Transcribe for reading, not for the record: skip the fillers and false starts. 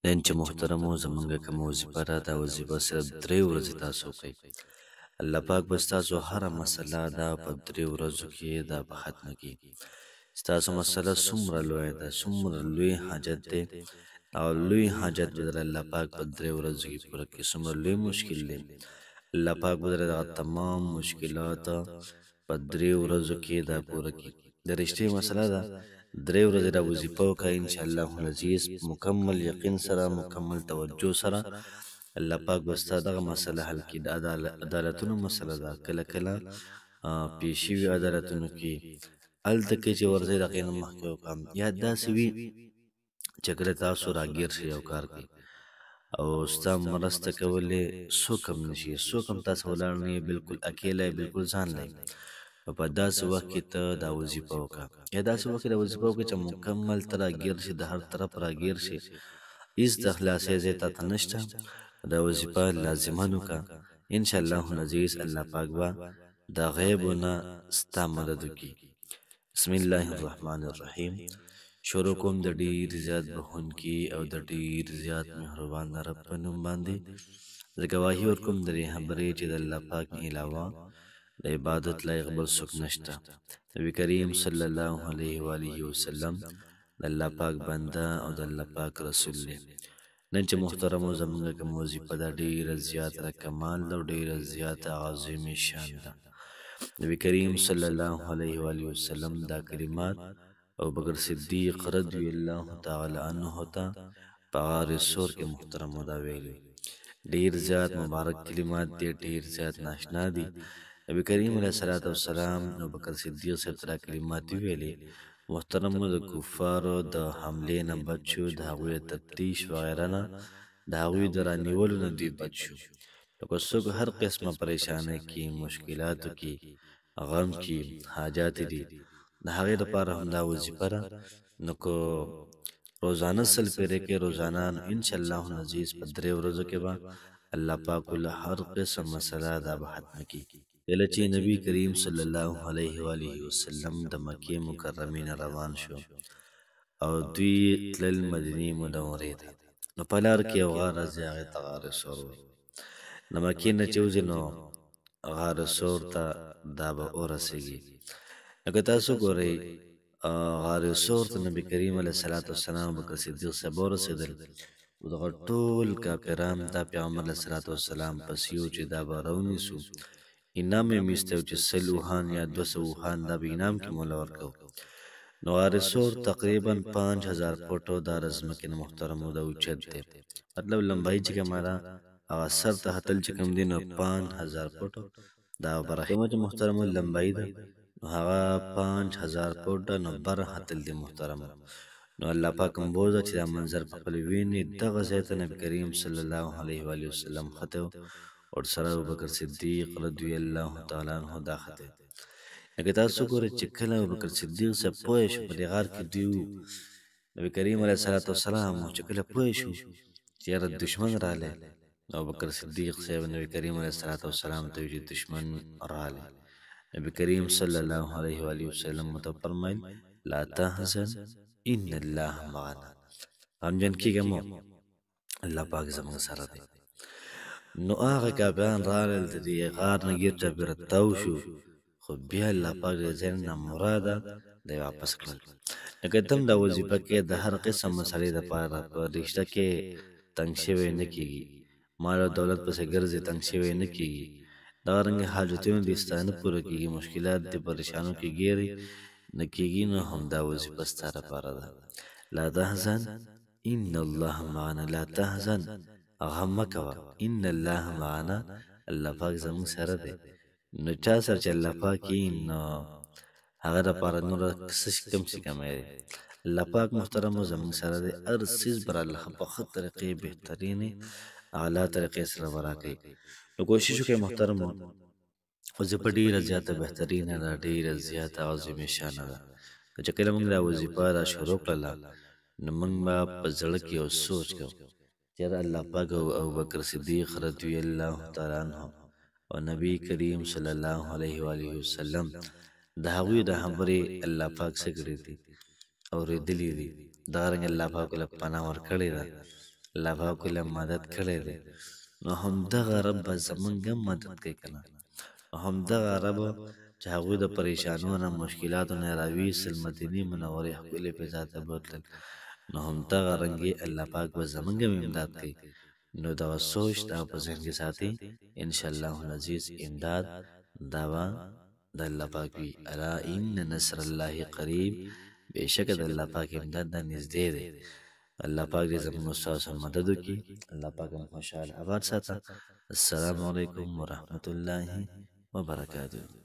نن چې محترمو زمونږ کومه وظیفه ده دا وظیفه صرف 3 ورځې تاسو کوئ. الله پاک به ستاسو هره مسله دا په 3 ورځو کې دا به ختمه کړي. ستاسو مسله څومره لویه ده، څومره لوی حاجت دی او لوی حاجت به در الله پاک په 3 ورځو کې پوره کړي. څومره لوی مشکل دی الله پاک به در دغه تمام مشکلات په 3 ورځو کې دا پوره کړي. د رښتې مسله ده 3 ورځې دا وظیفه وکړه انشاءالله العزیز مکمل یقین سره مکمل توجه سره الله پاک به ستا دغه مسله حل کړي. د عدالتونو مسله ده کله کله پیښ شوي عدالتونو کې هلته کې چې ورځئ د هغې نه مخکې وکړه یا داسې وي چې کله تاسو راګیر شئ یو کار کې او ستا مرسته کولی څوک هم نشي، څوک هم تاسو ولاړ نه یې، بالکل اکیله یې، بالکل ځان نه یې، په داسې وخت کې ته دا وظیفه وکړه یا داسې وخت کې دا وظیفه وکړه چې مکمل ته راګیر شي، د هر طرف راګیر شي، هېڅ د خلاصۍ ځای تا ته نشته. دا وظیفه لازما وکړه انشاءالله العزیز الله پاک به د غیبو نه ستا مدد وکړي. بسم الله الرحمن الرحیم. شروع کوم د ډیر زیات بخښونکي او د ډیر زیات مهربان رب په نوم باندې. زه ګواهي ورکوم د دې خبرې چې د الله پاک نه علاوه د عبادت لایق بل څوک نشته. نبي کریم صلی الله علیه و آله وسلم د الله پاک بنده او د الله پاک رسول دی. نن چې محترمو زموږ کوم وظیفه ده ډیره زیاته کمال ده او ډیره زیاته عظیم شان ده. نبی کریم صلی الله علیه و آله وسلم دا کلمات ابوبکر صدیق رضی الله تعالی عنه ته په غار سور کې محترمو دا ویلي. ډیر زیات مبارک کلمات دي، ډیر زیات ناشنا دي. نبی کریم علیه الصلاۃ والسلام ابوبکر صدیق صاحب ته کلمات ویلي. محترمو د کفارو د حملې نه بچ شو، د هغوی د تفتیش وغیره نه، د هغوی د رانیولو نه دوی بچ شو. لکه څوک هر قسمه پریشانۍ کې، مشکلاتو کې، غم کې، حاجات دي، د هغې دپاره هم دا وظیفه ده. نو که روزانه 100 پیرې کې روزانه انشاءالله العزیز په 3 ورځو کې به الله پاک له هر قسم مسله دا به ختمه کړي. کله چې نبی کریم صلی الله علیه و آله وسلم د مکې مکرمې نه روان شو او دوی تلل مدینې منورې ته، نو په لار کې یو غار راځي، هغې ته غار سور وایي. د مکې نه چې وځي نو غار سور ته دا به ورسېږي. لکه تاسو ګورئ غار سور ته نبی کریم علیه الصلاۃ والسلام ابوبکر صدیق صاحب ورسېدل. دغه ټول کافران دا پیغمبر علیه الصلاۃ والسلام پسې وو چې دا به راونیسو، انعام یې میسته و چې 100 اوښان یا 200 اوښان دا به انعام کې مولا ورکوو. نو غار سور تقریبا 5000 فوټو دا د ځمکې نه محترمو دا اوچت دی، مطلب لمبایي چې کومه ده هغه سر ته ختل چې کوم دی نو 5000 فوټو دا برخیمه چې محترمو لمبایي ده نو هغه 5000 فوټه نو بر ختل دی محترمو. نو الله پاک هم بوزه چې دا منظر په خپل ویني دغه ځای ته نبی کریم صلی الله علیه و آله وسلم خته ورسره ابوبکر صدیق رضی الله تعالی عنہ دا خته. لکه تاسو ګورئ چې کله ابوبکر صدیق صاحب پوه شو په دې غار کې دوی نبی کریم علیه الصلاۃ والسلام چې کله پوه شو چې یاره دشمن رالی، نو ابوبکر صدیق صاحب نبی کریم علیه الصلاۃ والسلام ته ویل چې دشمن رالی. نبی کریم صلی الله علیه و آله وسلم ته فرمایل لا تحزن ان الله معنا، غمجن کېږه مه، الله پاک زموږ سره دی. نو هغه کافران راغلل د دې غار نه ګیر چاپېره تاو شو، خو بیا الله پاک د ځای نه نامراده دی واپس کړل. لکه ته هم دا وظیفه کې د هر قسم مسلې دپاره په رشته کې تنګ شوی نه کېږي، مال او دولت پسې ګرځې تنګ شوی نه کېږي، دغرنګې حاجتونه دې ستا نه پوره کېږي، مشکلات دې پریشانو کې ګیرې نه کېږي، نو هم دا وظیفه ستا دپاره ده. لا تحزن ان الله معنا، لا تحزن غم مه کوه، ان الله معنا، الله پاک زموږ سره دی. نو چا سره چې الله پاک وي نو هغه دپاره نوره څه شي کم شي کمی دی. الله پاک محترمو زموږ سره دی، هر څیز به الله په ښه طریقې بهترینې اعلی طریقې سره به راکوي. نو کوشش وکړئ محترمو، وظیفه ډېره زیاته بهترینه ده، ډېره زیاته عظیم شانه ده. چې کله موږ دا وظیفه را شروع کړله نو موږ به په زړه کې یو سوچ کوو چې الله پاک او ابوبکر صدیق رضی الله تعالی عنه او نبی کریم صلی الله علیه و آله وسلم د هغوی د خبرې الله پاک څه کړي دي، اورېدلي دي، دغرنګې الله پاک له پناه ورکړې ده. الله پاک له مدد کړی دی نو همدغه رب به زمونږ هم مدد کوي که نه نو همدغه رب چې هغوی د پریشانیو نه مشکلاتو نه راویستل مدینې منورې ښکلې فضا ته بوتلل نو همدغه رنګې الله پاک به زمونږ هم امداد کوي نو دغه سوچ دغه په ذهن کې ساتي انشاءالله العزیز امداد دا به د الله پاک وي الا ان نصر الله قریب بېشکه د الله پاک امداد دا نږدې دی الله پاک دې زموږ ستاسو مدد وکړي الله پاک مو خوشحاله اباد ساته السلام علیکم ورحمة الله وبرکاته